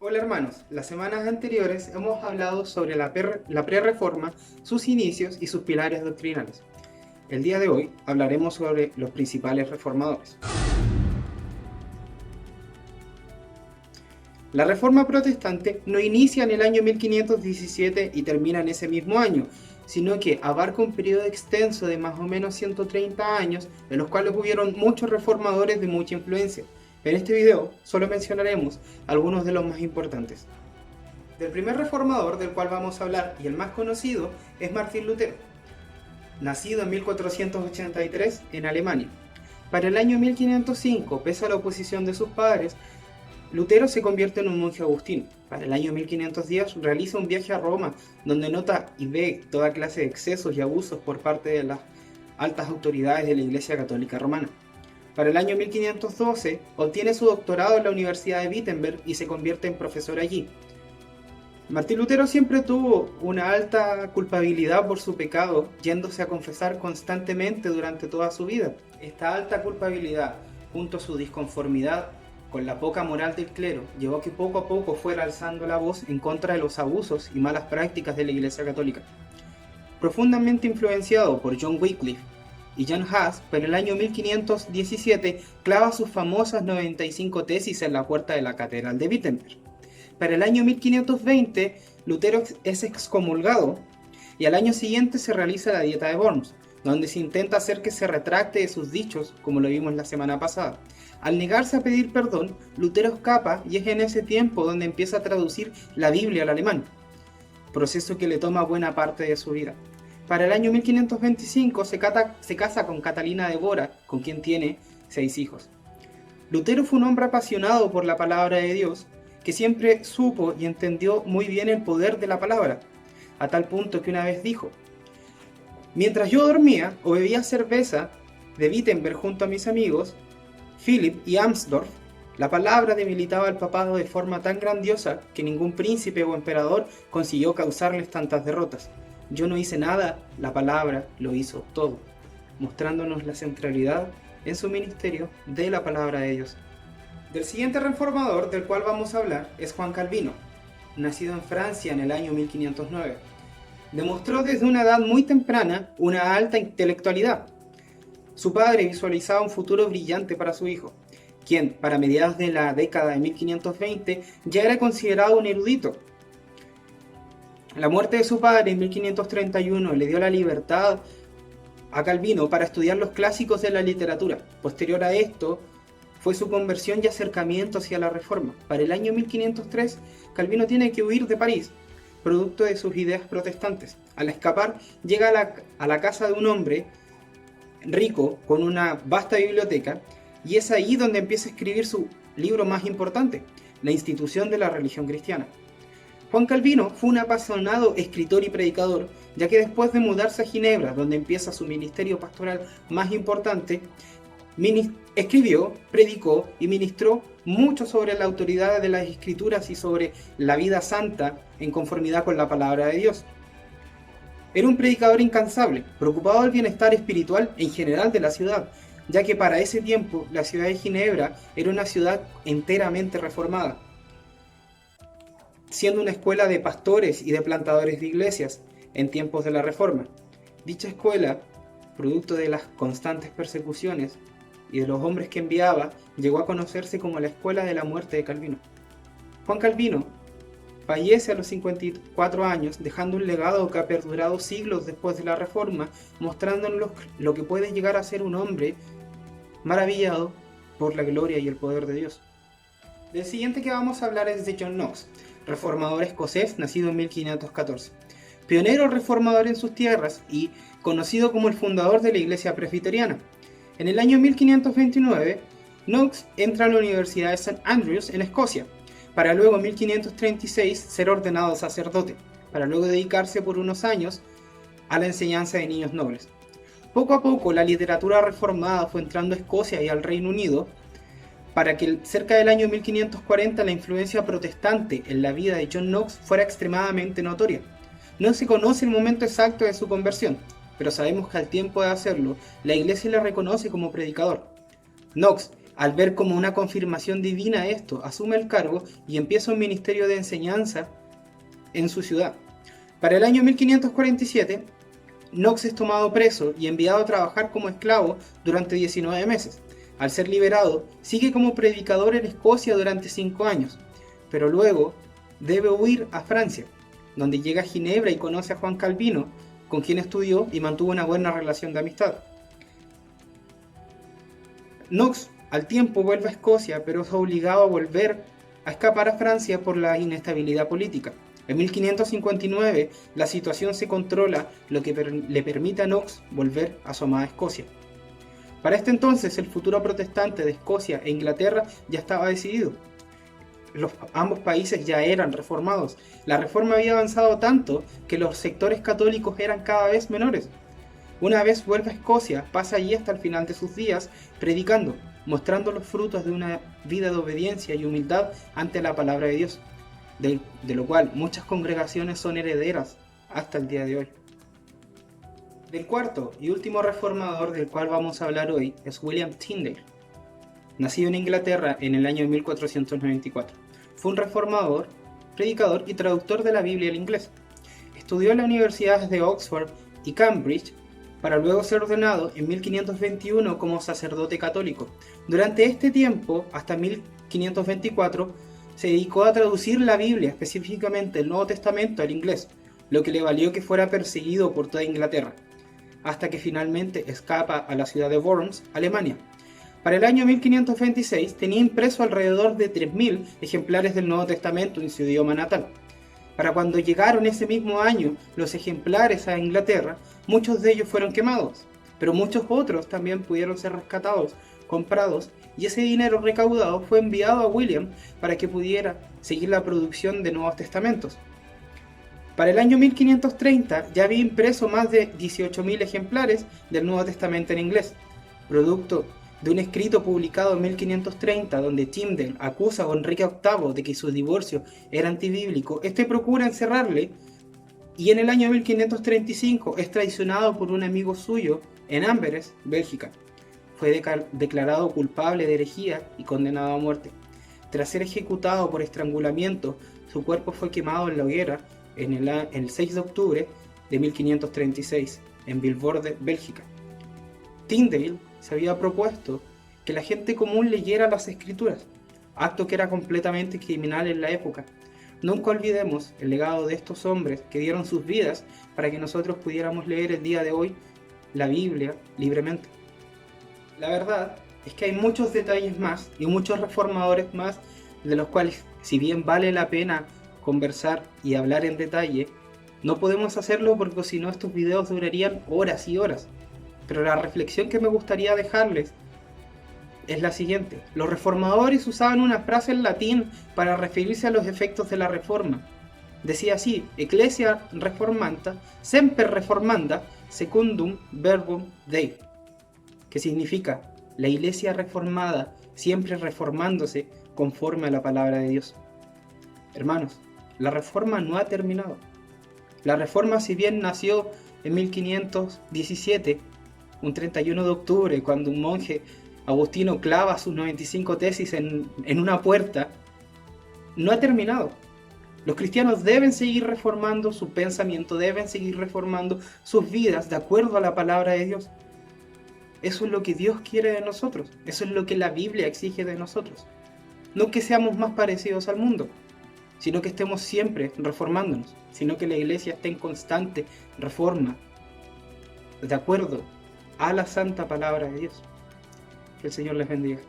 Hola hermanos, las semanas anteriores hemos hablado sobre la pre-reforma, sus inicios y sus pilares doctrinales. El día de hoy hablaremos sobre los principales reformadores. La reforma protestante no inicia en el año 1517 y termina en ese mismo año, sino que abarca un periodo extenso de más o menos 130 años, en los cuales hubieron muchos reformadores de mucha influencia. En este video solo mencionaremos algunos de los más importantes. Del primer reformador del cual vamos a hablar, y el más conocido, es Martín Lutero, nacido en 1483 en Alemania. Para el año 1505, pese a la oposición de sus padres, Lutero se convierte en un monje agustino. Para el año 1510 realiza un viaje a Roma, donde nota y ve toda clase de excesos y abusos por parte de las altas autoridades de la Iglesia Católica Romana. Para el año 1512 obtiene su doctorado en la Universidad de Wittenberg y se convierte en profesor allí. Martín Lutero siempre tuvo una alta culpabilidad por su pecado, yéndose a confesar constantemente durante toda su vida. Esta alta culpabilidad, junto a su disconformidad con la poca moral del clero, llevó a que poco a poco fuera alzando la voz en contra de los abusos y malas prácticas de la Iglesia Católica. Profundamente influenciado por John Wycliffe y John Huss, para el año 1517 clava sus famosas 95 tesis en la puerta de la Catedral de Wittenberg. Para el año 1520, Lutero es excomulgado y al año siguiente se realiza la Dieta de Worms, donde se intenta hacer que se retracte de sus dichos, como lo vimos la semana pasada. Al negarse a pedir perdón, Lutero escapa y es en ese tiempo donde empieza a traducir la Biblia al alemán, proceso que le toma buena parte de su vida. Para el año 1525 se casa con Catalina de Bora, con quien tiene 6 hijos. Lutero fue un hombre apasionado por la palabra de Dios, que siempre supo y entendió muy bien el poder de la palabra, a tal punto que una vez dijo: mientras yo dormía o bebía cerveza de Wittenberg junto a mis amigos, Philipp y Amsdorf, la palabra debilitaba al papado de forma tan grandiosa que ningún príncipe o emperador consiguió causarles tantas derrotas. Yo no hice nada, la palabra lo hizo todo, mostrándonos la centralidad en su ministerio de la palabra de Dios. Del siguiente reformador del cual vamos a hablar es Juan Calvino, nacido en Francia en el año 1509. Demostró desde una edad muy temprana una alta intelectualidad. Su padre visualizaba un futuro brillante para su hijo, quien para mediados de la década de 1520 ya era considerado un erudito. La muerte de su padre en 1531 le dio la libertad a Calvino para estudiar los clásicos de la literatura. Posterior a esto fue su conversión y acercamiento hacia la Reforma. Para el año 1503, Calvino tiene que huir de París, producto de sus ideas protestantes. Al escapar, llega a la casa de un hombre rico con una vasta biblioteca, y es ahí donde empieza a escribir su libro más importante, La institución de la religión cristiana. Juan Calvino fue un apasionado escritor y predicador, ya que después de mudarse a Ginebra, donde empieza su ministerio pastoral más importante, escribió, predicó y ministró mucho sobre la autoridad de las escrituras y sobre la vida santa en conformidad con la palabra de Dios. Era un predicador incansable, preocupado del bienestar espiritual en general de la ciudad, ya que para ese tiempo la ciudad de Ginebra era una ciudad enteramente reformada, siendo una escuela de pastores y de plantadores de iglesias en tiempos de la Reforma. Dicha escuela, producto de las constantes persecuciones y de los hombres que enviaba, llegó a conocerse como la Escuela de la Muerte de Calvino. Juan Calvino fallece a los 54 años, dejando un legado que ha perdurado siglos después de la Reforma, mostrándonos lo que puede llegar a ser un hombre maravillado por la gloria y el poder de Dios. El siguiente que vamos a hablar es de John Knox, reformador escocés nacido en 1514. Pionero reformador en sus tierras y conocido como el fundador de la Iglesia Presbiteriana. En el año 1529, Knox entra a la Universidad de St. Andrews en Escocia, para luego en 1536 ser ordenado sacerdote, para luego dedicarse por unos años a la enseñanza de niños nobles. Poco a poco la literatura reformada fue entrando a Escocia y al Reino Unido, para que cerca del año 1540 la influencia protestante en la vida de John Knox fuera extremadamente notoria. No se conoce el momento exacto de su conversión, pero sabemos que al tiempo de hacerlo, la Iglesia le reconoce como predicador. Knox Al ver como una confirmación divina esto, asume el cargo y empieza un ministerio de enseñanza en su ciudad. Para el año 1547, Knox es tomado preso y enviado a trabajar como esclavo durante 19 meses. Al ser liberado, sigue como predicador en Escocia durante 5 años, pero luego debe huir a Francia, donde llega a Ginebra y conoce a Juan Calvino, con quien estudió y mantuvo una buena relación de amistad. Knox al tiempo vuelve a Escocia, pero es obligado a volver a escapar a Francia por la inestabilidad política. En 1559 la situación se controla, lo que le permite a Knox volver a su amada Escocia. Para este entonces el futuro protestante de Escocia e Inglaterra ya estaba decidido. Ambos países ya eran reformados. La reforma había avanzado tanto que los sectores católicos eran cada vez menores. Una vez vuelve a Escocia, pasa allí hasta el final de sus días predicando, mostrando los frutos de una vida de obediencia y humildad ante la palabra de Dios, de lo cual muchas congregaciones son herederas hasta el día de hoy. El cuarto y último reformador del cual vamos a hablar hoy es William Tyndale. Nacido en Inglaterra en el año 1494. Fue un reformador, predicador y traductor de la Biblia al inglés. Estudió en las universidades de Oxford y Cambridge para luego ser ordenado en 1521 como sacerdote católico. Durante este tiempo, hasta 1524, se dedicó a traducir la Biblia, específicamente el Nuevo Testamento, al inglés, lo que le valió que fuera perseguido por toda Inglaterra, hasta que finalmente escapa a la ciudad de Worms, Alemania. Para el año 1526 tenía impreso alrededor de 3.000 ejemplares del Nuevo Testamento en su idioma natal. Para cuando llegaron ese mismo año los ejemplares a Inglaterra, muchos de ellos fueron quemados, pero muchos otros también pudieron ser rescatados, comprados, y ese dinero recaudado fue enviado a William para que pudiera seguir la producción de Nuevos Testamentos. Para el año 1530 ya había impreso más de 18.000 ejemplares del Nuevo Testamento en inglés, producto de un escrito publicado en 1530 donde Tyndale acusa a Enrique VIII de que su divorcio era antibíblico. Este procura encerrarle y en el año 1535 es traicionado por un amigo suyo en Amberes, Bélgica. Fue declarado culpable de herejía y condenado a muerte. Tras ser ejecutado por estrangulamiento, su cuerpo fue quemado en la hoguera el 6 de octubre de 1536 en Vilvoorde, Bélgica. Tyndale se había propuesto que la gente común leyera las escrituras, acto que era completamente criminal en la época. Nunca olvidemos el legado de estos hombres que dieron sus vidas para que nosotros pudiéramos leer el día de hoy la Biblia libremente. La verdad es que hay muchos detalles más y muchos reformadores más de los cuales, si bien vale la pena conversar y hablar en detalle, no podemos hacerlo porque si no estos videos durarían horas y horas. Pero la reflexión que me gustaría dejarles es la siguiente. Los reformadores usaban una frase en latín para referirse a los efectos de la reforma. Decía así: Ecclesia reformanta, semper reformanda, secundum verbum Dei. Que significa, la iglesia reformada, siempre reformándose conforme a la palabra de Dios. Hermanos, la reforma no ha terminado. La reforma, si bien nació en 1517, un 31 de octubre, cuando un monje agustino clava sus 95 tesis en una puerta, no ha terminado. Los cristianos deben seguir reformando su pensamiento, deben seguir reformando sus vidas de acuerdo a la palabra de Dios. Eso es lo que Dios quiere de nosotros, eso es lo que la Biblia exige de nosotros. No que seamos más parecidos al mundo, sino que estemos siempre reformándonos, sino que la iglesia esté en constante reforma, de acuerdo a la santa palabra de Dios. Que el Señor les bendiga.